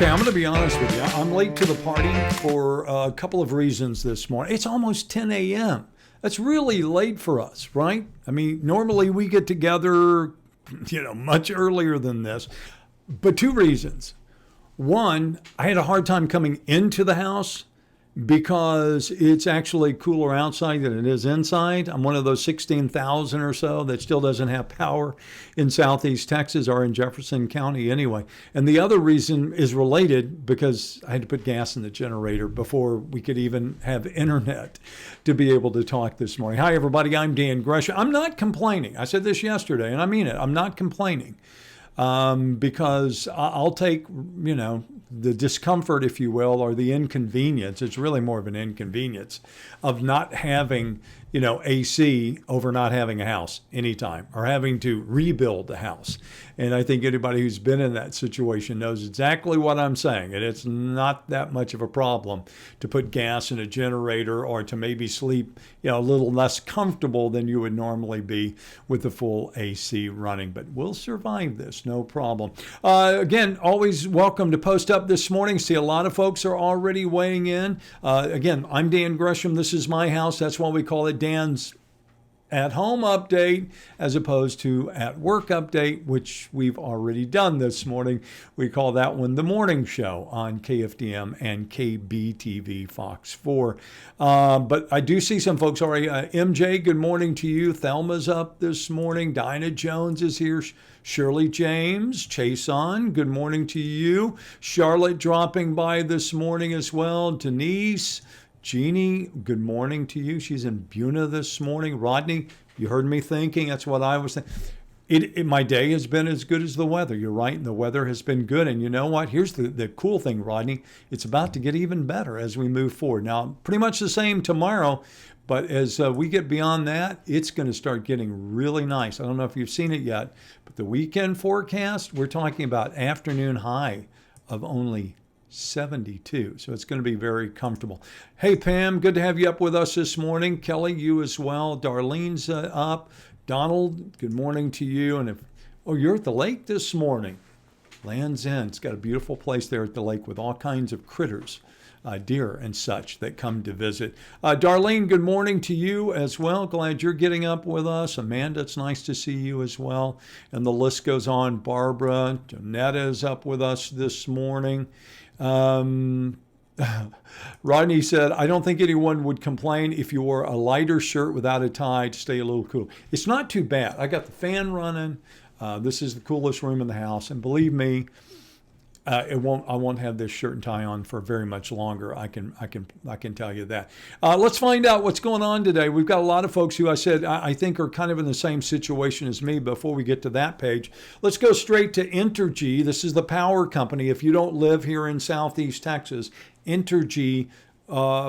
Okay, I'm going to be honest with you. I'm late to the party for a couple of reasons this morning. It's almost 10 a.m. That's really late for us, right? I mean, normally we get together, much earlier than this. But two reasons. One, I had a hard time coming into the house because it's actually cooler outside than it is inside. I'm one of those 16,000 or so that still doesn't have power in Southeast Texas or in Jefferson County anyway. And the other reason is related because I had to put gas in the generator before we could even have internet to be able to talk this morning. Hi, everybody. I'm Dan Gresham. I'm not complaining. I said this yesterday, and I mean it. I'm not complaining. Because I'll take, the discomfort, if you will, or the inconvenience. It's really more of an inconvenience of not having, AC over not having a house anytime or having to rebuild the house. And I think anybody who's been in that situation knows exactly what I'm saying. And it's not that much of a problem to put gas in a generator or to maybe sleep, a little less comfortable than you would normally be with the full AC running. But we'll survive this, no problem. Again, always welcome to post up this morning. See, a lot of folks are already weighing in. Again, I'm Dan Gresham. This is my house. That's why we call it Dan's at home update as opposed to at work update, which we've already done this morning. We call that one the morning show on KFDM and KBTV Fox 4. But I do see some folks already. MJ, good morning to you. Thelma's up this morning. Dinah Jones is here. Shirley James, Chason, good morning to you. Charlotte dropping by this morning as well. Denise, Jeannie, good morning to you. She's in Buna this morning. Rodney, you heard me thinking. That's what I was thinking. My day has been as good as the weather. You're right, and the weather has been good. And you know what? Here's the cool thing, Rodney. It's about to get even better as we move forward. Now, pretty much the same tomorrow, but as we get beyond that, it's going to start getting really nice. I don't know if you've seen it yet, but the weekend forecast, we're talking about afternoon high of only 72. So it's going to be very comfortable. Hey, Pam, good to have you up with us this morning. Kelly, you as well. Darlene's up. Donald, good morning to you. And you're at the lake this morning. Land's End. It's got a beautiful place there at the lake with all kinds of critters, deer and such that come to visit. Darlene, good morning to you as well. Glad you're getting up with us. Amanda, it's nice to see you as well. And the list goes on. Barbara, Donetta is up with us this morning. Rodney said, I don't think anyone would complain if you wore a lighter shirt without a tie to stay a little cool. It's not too bad. I got the fan running. This is the coolest room in the house. And believe me, I won't have this shirt and tie on for very much longer. I can tell you that. Let's find out what's going on today. We've got a lot of folks who I think are kind of in the same situation as me. Before we get to that page, let's go straight to Entergy. This is the power company. If you don't live here in Southeast Texas, Entergy,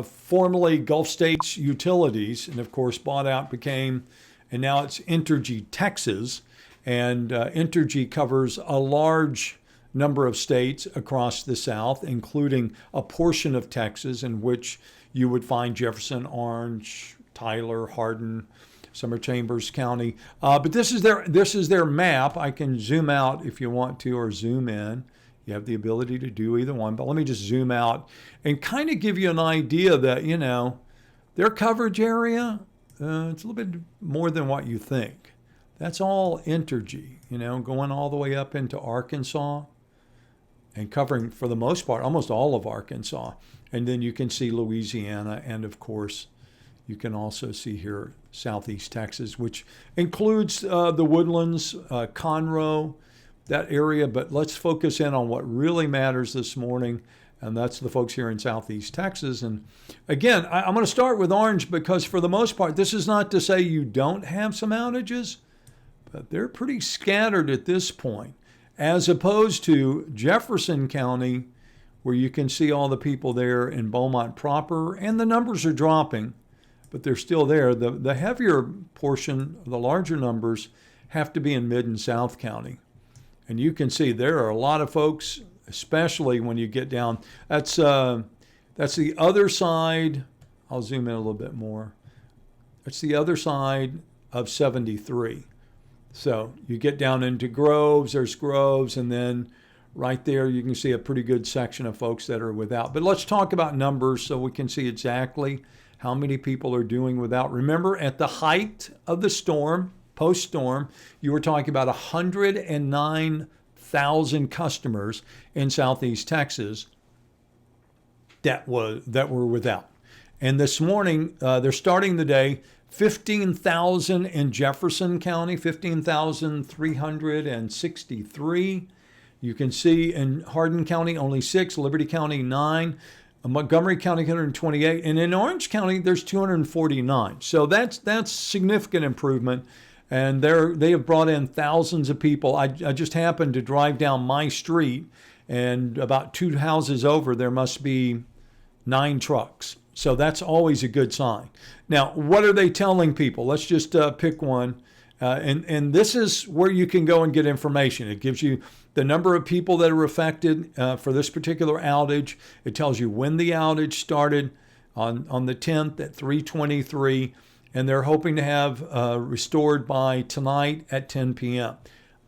formerly Gulf States Utilities, and of course bought out and now it's Entergy Texas. And Entergy covers a large number of states across the South, including a portion of Texas in which you would find Jefferson, Orange, Tyler, Hardin, Summer Chambers County. But this is their map. I can zoom out if you want to, or zoom in. You have the ability to do either one. But let me just zoom out and kind of give you an idea that, their coverage area, it's a little bit more than what you think. That's all Entergy, going all the way up into Arkansas and covering, for the most part, almost all of Arkansas. And then you can see Louisiana, and of course, you can also see here Southeast Texas, which includes the Woodlands, Conroe, that area. But let's focus in on what really matters this morning, and that's the folks here in Southeast Texas. And again, I'm going to start with Orange because for the most part, this is not to say you don't have some outages, but they're pretty scattered at this point, as opposed to Jefferson County, where you can see all the people there in Beaumont proper, and the numbers are dropping, but they're still there. The heavier portion, the larger numbers, have to be in Mid and South County. And you can see there are a lot of folks, especially when you get down. That's the other side. I'll zoom in a little bit more. That's the other side of 73. So you get down into Groves, there's Groves, and then right there, you can see a pretty good section of folks that are without. But let's talk about numbers so we can see exactly how many people are doing without. Remember, at the height of the storm, post-storm, you were talking about 109,000 customers in Southeast Texas that were without. And this morning, they're starting the day 15,000 in Jefferson County, 15,363. You can see in Hardin County only 6, Liberty County 9, Montgomery County 128, and in Orange County there's 249. So that's significant improvement. And they have brought in thousands of people. I just happened to drive down my street, and about 2 houses over there must be 9 trucks. So that's always a good sign. Now, what are they telling people? Let's just pick one. And this is where you can go and get information. It gives you the number of people that are affected for this particular outage. It tells you when the outage started on the 10th at 3:23, and they're hoping to have restored by tonight at 10 p.m.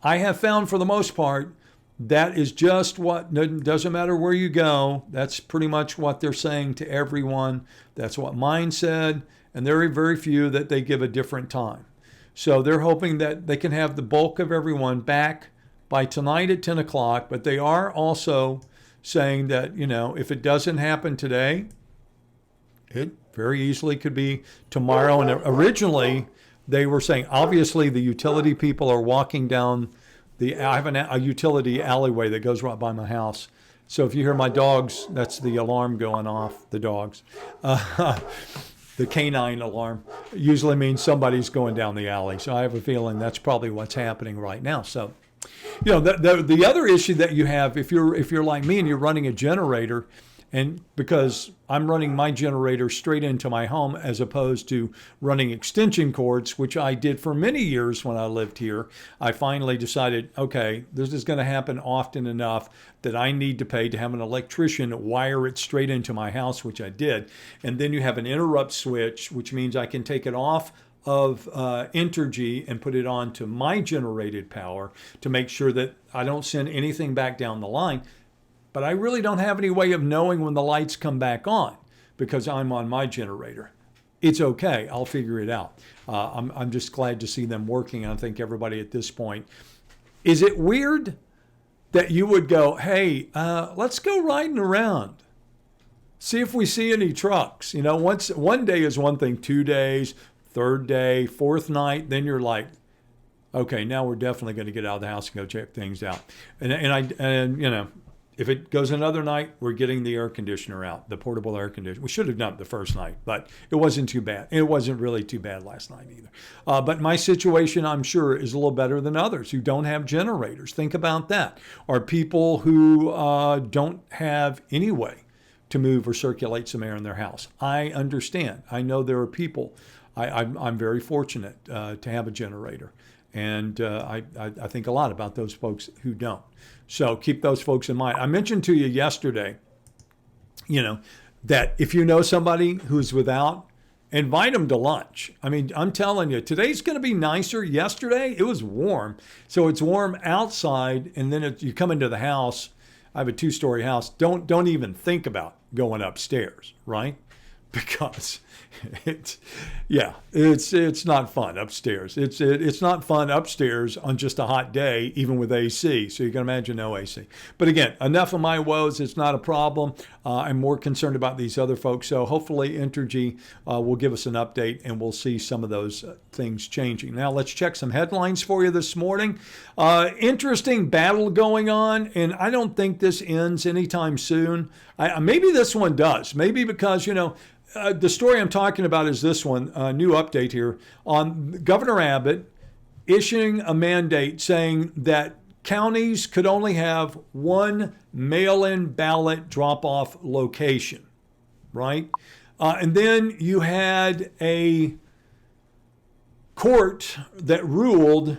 I have found for the most part that is just what, doesn't matter where you go. That's pretty much what they're saying to everyone. That's what mine said. And there are very few that they give a different time. So they're hoping that they can have the bulk of everyone back by tonight at 10 o'clock. But they are also saying that, if it doesn't happen today, it very easily could be tomorrow. And originally they were saying, obviously the utility people are walking down I have a utility alleyway that goes right by my house. So if you hear my dogs, that's the alarm going off, the dogs. The canine alarm usually means somebody's going down the alley. So I have a feeling that's probably what's happening right now. So, the other issue that you have, if you're like me and you're running a generator, and because I'm running my generator straight into my home as opposed to running extension cords, which I did for many years when I lived here, I finally decided, okay, this is going to happen often enough that I need to pay to have an electrician wire it straight into my house, which I did. And then you have an interrupt switch, which means I can take it off of Entergy and put it on to my generated power to make sure that I don't send anything back down the line. But I really don't have any way of knowing when the lights come back on because I'm on my generator. It's okay. I'll figure it out. I'm just glad to see them working. I think everybody at this point. Is it weird that you would go, hey, let's go riding around, see if we see any trucks? One day is one thing, 2 days, third day, fourth night, then you're like, okay, now we're definitely going to get out of the house and go check things out. And if it goes another night, we're getting the air conditioner out, the portable air conditioner. We should have done it the first night, but it wasn't too bad. It wasn't really too bad last night either. But my situation, I'm sure, is a little better than others who don't have generators. Think about that. Or people who don't have any way to move or circulate some air in their house. I understand. I know there are people. I'm very fortunate to have a generator. And I think a lot about those folks who don't. So keep those folks in mind. I mentioned to you yesterday, that if you know somebody who's without, invite them to lunch. I mean, I'm telling you, today's going to be nicer. Yesterday, it was warm. So it's warm outside, and then you come into the house. I have a 2-story house. Don't even think about going upstairs, right? Because it's not fun upstairs. It's not fun upstairs on just a hot day, even with AC. So you can imagine no AC. But again, enough of my woes. It's not a problem. I'm more concerned about these other folks. So hopefully Entergy will give us an update and we'll see some of those things changing. Now let's check some headlines for you this morning. Interesting battle going on, and I don't think this ends anytime soon. Maybe this one does. Maybe because, the story I'm talking about is this one, a new update here on Governor Abbott issuing a mandate saying that counties could only have one mail-in ballot drop-off location, right? And then you had a court that ruled,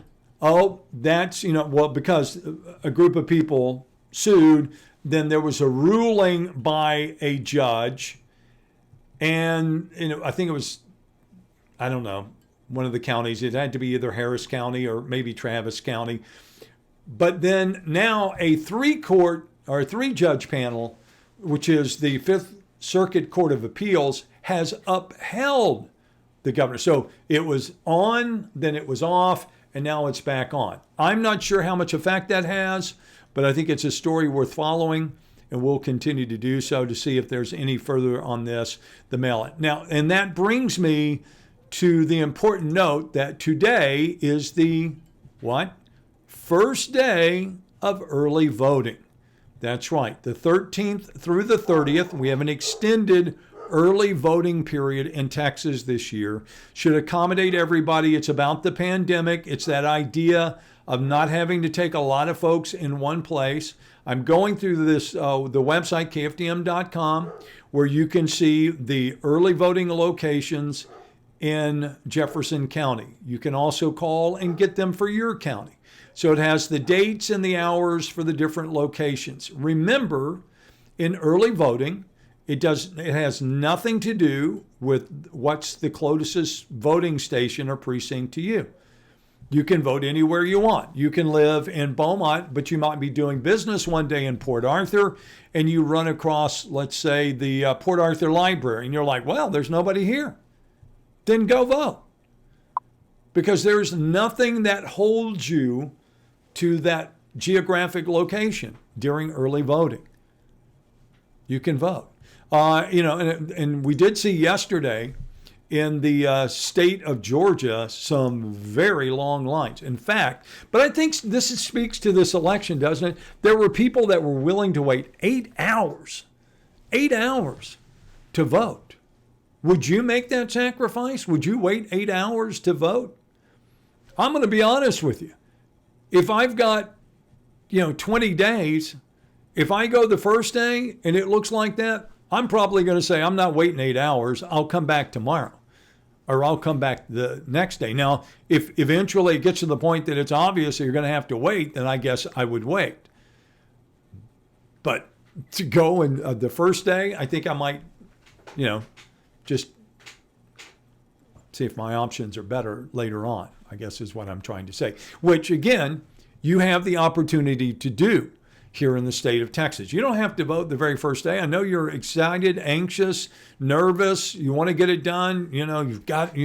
that's, because a group of people sued, then there was a ruling by a judge. And, I think it was, one of the counties. It had to be either Harris County or maybe Travis County. But then now a 3-court or a 3-judge panel, which is the Fifth Circuit Court of Appeals, has upheld the governor. So it was on, then it was off, and now it's back on. I'm not sure how much effect that has, but I think it's a story worth following, and we'll continue to do so to see if there's any further on this, the mail-in. Now, and that brings me to the important note that today is the, what? First day of early voting. That's right, the 13th through the 30th. We have an extended early voting period in Texas this year. Should accommodate everybody. It's about the pandemic. It's that idea of not having to take a lot of folks in one place. I'm going through this, the website, kfdm.com, where you can see the early voting locations in Jefferson County. You can also call and get them for your county. So it has the dates and the hours for the different locations. Remember, in early voting, it has nothing to do with what's the closest voting station or precinct to you. You can vote anywhere you want. You can live in Beaumont, but you might be doing business one day in Port Arthur, and you run across, let's say, the Port Arthur Library, and you're like, well, there's nobody here. Then go vote. Because there's nothing that holds you to that geographic location during early voting. You can vote. And we did see yesterday in the state of Georgia some very long lines. In fact, but I think this speaks to this election, doesn't it? There were people that were willing to wait 8 hours to vote. Would you make that sacrifice? Would you wait 8 hours to vote? I'm going to be honest with you. If I've got, 20 days, if I go the first day and it looks like that, I'm probably going to say, I'm not waiting 8 hours. I'll come back tomorrow, or I'll come back the next day. Now, if eventually it gets to the point that it's obvious that you're going to have to wait, then I guess I would wait. But to go in the first day, I think I might, just see if my options are better later on, I guess is what I'm trying to say. Which, again, you have the opportunity to do here in the state of Texas. You don't have to vote the very first day. I know you're excited, anxious, nervous. You want to get it done. You've got,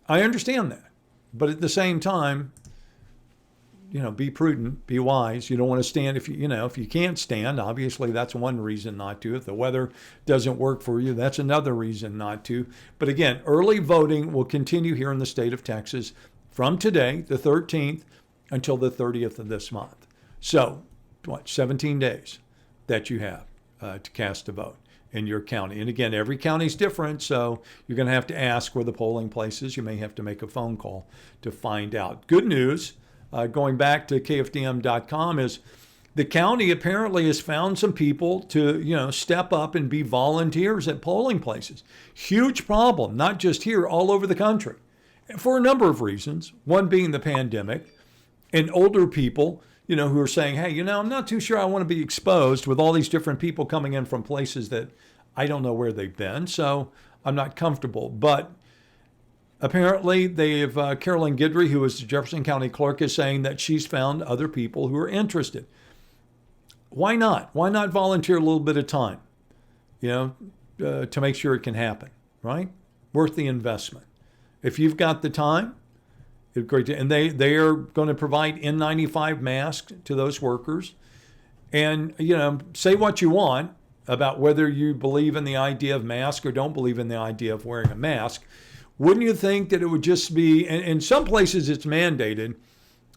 I understand that. But at the same time, be prudent, be wise. You don't want to stand if you can't stand, obviously that's one reason not to. If the weather doesn't work for you, that's another reason not to. But again, early voting will continue here in the state of Texas from today, the 13th, until the 30th of this month. So, 17 days that you have to cast a vote in your county. And again, every county is different, so you're going to have to ask where the polling place is. You may have to make a phone call to find out. Good news, going back to KFDM.com, is the county apparently has found some people to, step up and be volunteers at polling places. Huge problem, not just here, all over the country, for a number of reasons. One being the pandemic, and older people, who are saying, hey, I'm not too sure I want to be exposed with all these different people coming in from places that I don't know where they've been, so I'm not comfortable. But apparently they've, Carolyn Guidry, who is the Jefferson County Clerk, is saying that she's found other people who are interested. Why not? Why not volunteer a little bit of time, to make sure it can happen, right? Worth the investment. If you've got the time, it's great. And they are going to provide N95 masks to those workers. And, say what you want about whether you believe in the idea of mask or don't believe in the idea of wearing a mask. Wouldn't you think that it would just be, and in some places it's mandated.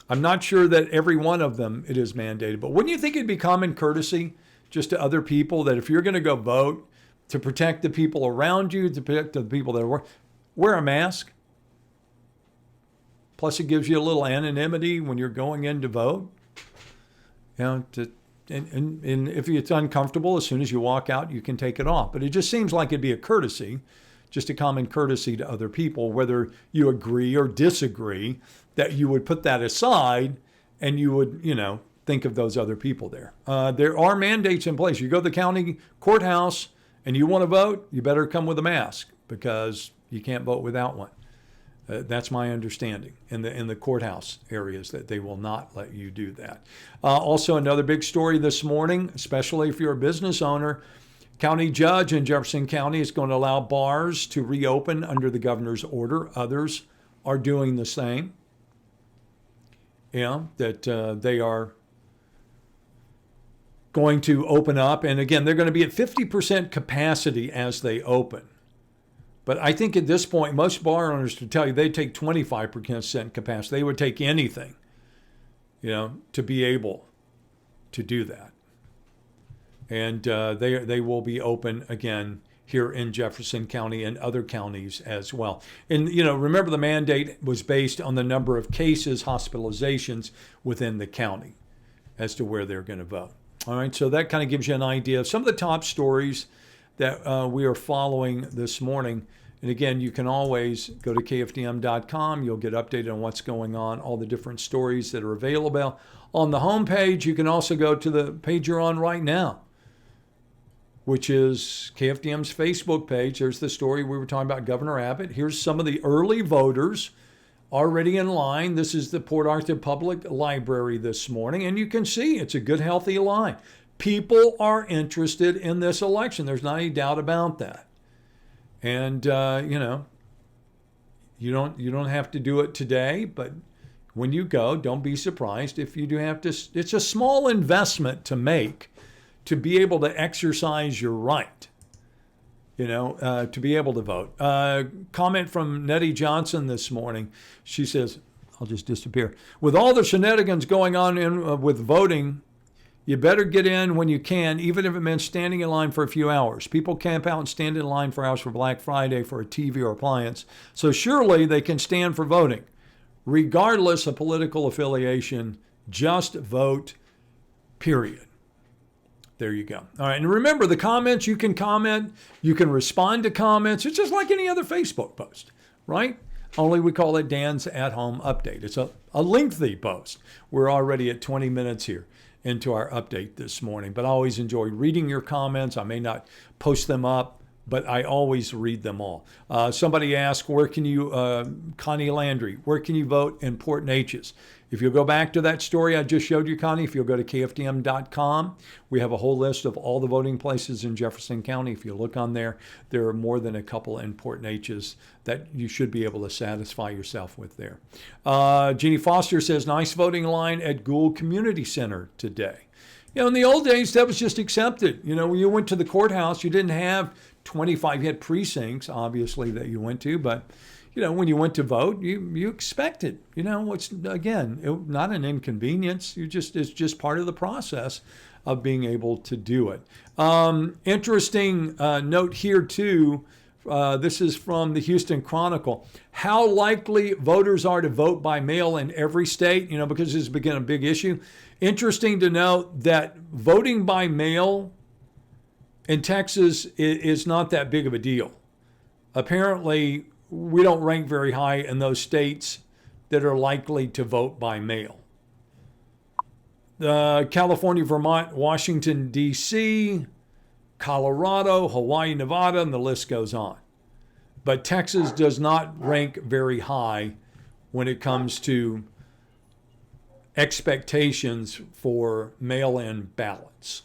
I'm not sure that every one of them it is mandated, but wouldn't you think it'd be common courtesy just to other people that if you're going to go vote, to protect the people around you, to protect the people that are wear a mask? Plus, it gives you a little anonymity when you're going in to vote. And if it's uncomfortable, as soon as you walk out, you can take it off. But it just seems like it'd be a courtesy, just a common courtesy to other people, whether you agree or disagree, that you would put that aside and you would, think of those other people there. There are mandates in place. You go to the county courthouse and you want to vote, you better come with a mask because you can't vote without one. That's my understanding in the courthouse areas, that they will not let you do that. Also, another big story this morning, especially if you're a business owner, county judge in Jefferson County is going to allow bars to reopen under the governor's order. Others are doing the same. That they are going to open up. And again, they're going to be at 50% capacity as they open. But I think at this point, most bar owners would tell you they take 25% capacity. They would take anything, to be able to do that. And they will be open again here in Jefferson County and other counties as well. And, remember, the mandate was based on the number of cases, hospitalizations within the county as to where they're going to vote. All right, so that kind of gives you an idea of some of the top stories that we are following this morning. And again, you can always go to kfdm.com. You'll get updated on what's going on, all the different stories that are available on the homepage. You can also go to the page you're on right now, which is KFDM's Facebook page. There's the story we were talking about, Governor Abbott. Here's some of the early voters already in line. This is the Port Arthur Public Library this morning, and you can see it's a good, healthy line. People are interested in this election. There's not any doubt about that. And, you don't have to do it today, but when you go, don't be surprised if you do have to. It's a small investment to make to be able to exercise your right, to be able to vote. Comment from Nettie Johnson this morning. She says, I'll just disappear. With all the shenanigans going on with voting, you better get in when you can, even if it means standing in line for a few hours. People camp out and stand in line for hours for Black Friday for a TV or appliance. So surely they can stand for voting. Regardless of political affiliation, just vote, period. There you go. All right, and remember the comments, you can comment, you can respond to comments. It's just like any other Facebook post, right? Only we call it Dan's At Home Update. It's a lengthy post. We're already at 20 minutes here into our update this morning, but I always enjoy reading your comments. I may not post them up, but I always read them all. Somebody asked, where can you, Connie Landry, where can you vote in Port Neches? If you'll go back to that story I just showed you, Connie, if you'll go to kfdm.com, we have a whole list of all the voting places in Jefferson County. If you look on there, there are more than a couple in Port Neches that you should be able to satisfy yourself with there. Jeannie Foster says, nice voting line at Gould Community Center today. In the old days, that was just accepted. When you went to the courthouse, you didn't have 25, you had precincts, obviously, that you went to, but when you went to vote, you expected, it's, again, not an inconvenience. It's just part of the process of being able to do it. Interesting note here, too. This is from the Houston Chronicle. How likely voters are to vote by mail in every state, because this has become a big issue. Interesting to note that voting by mail in Texas is not that big of a deal. Apparently, we don't rank very high in those states that are likely to vote by mail. California, Vermont, Washington, D.C., Colorado, Hawaii, Nevada, and the list goes on. But Texas does not rank very high when it comes to expectations for mail-in ballots.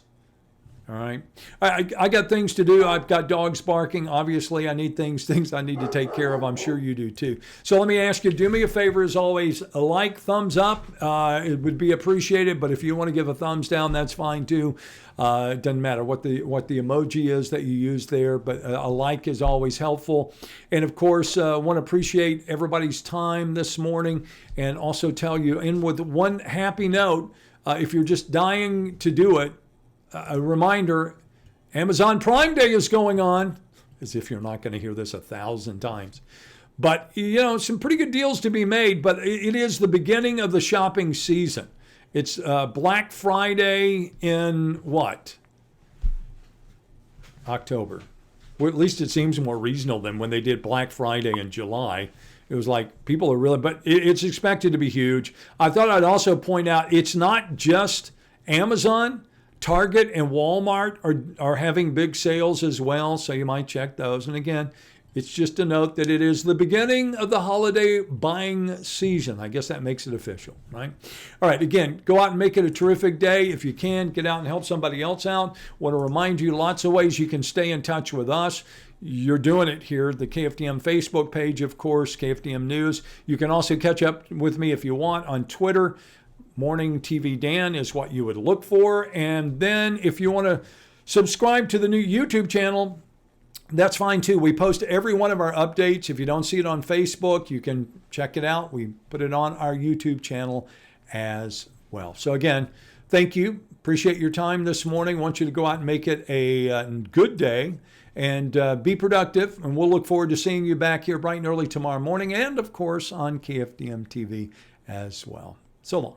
All right. I got things to do. I've got dogs barking. Obviously, I need things I need to take care of. I'm sure you do too. So let me ask you, do me a favor as always, a like, thumbs up. It would be appreciated. But if you want to give a thumbs down, that's fine too. It doesn't matter what the emoji is that you use there, but a like is always helpful. And of course, want to appreciate everybody's time this morning, and also tell you, and with one happy note, if you're just dying to do it, a reminder, Amazon Prime Day is going on, as if you're not going to hear this 1,000 times. But, some pretty good deals to be made, but it is the beginning of the shopping season. It's Black Friday in what? October. Well, at least it seems more reasonable than when they did Black Friday in July. It was like people are really, but it's expected to be huge. I thought I'd also point out it's not just Amazon. Target and Walmart are having big sales as well, so you might check those. And again, It's just a note that it is the beginning of the holiday buying season. I guess that makes it official, right? All right, again, go out and make it a terrific day. If you can, get out and help somebody else out. Want to remind you lots of ways you can stay in touch with us. You're doing it here, the KFDM Facebook page, of course, KFDM News. You can also catch up with me if you want on Twitter. Morning TV Dan is what you would look for. And then if you want to subscribe to the new YouTube channel, that's fine too. We post every one of our updates. If you don't see it on Facebook, you can check it out. We put it on our YouTube channel as well. So again, thank you. Appreciate your time this morning. Want you to go out and make it a good day and be productive. And we'll look forward to seeing you back here bright and early tomorrow morning and, of course, on KFDM TV as well. So long.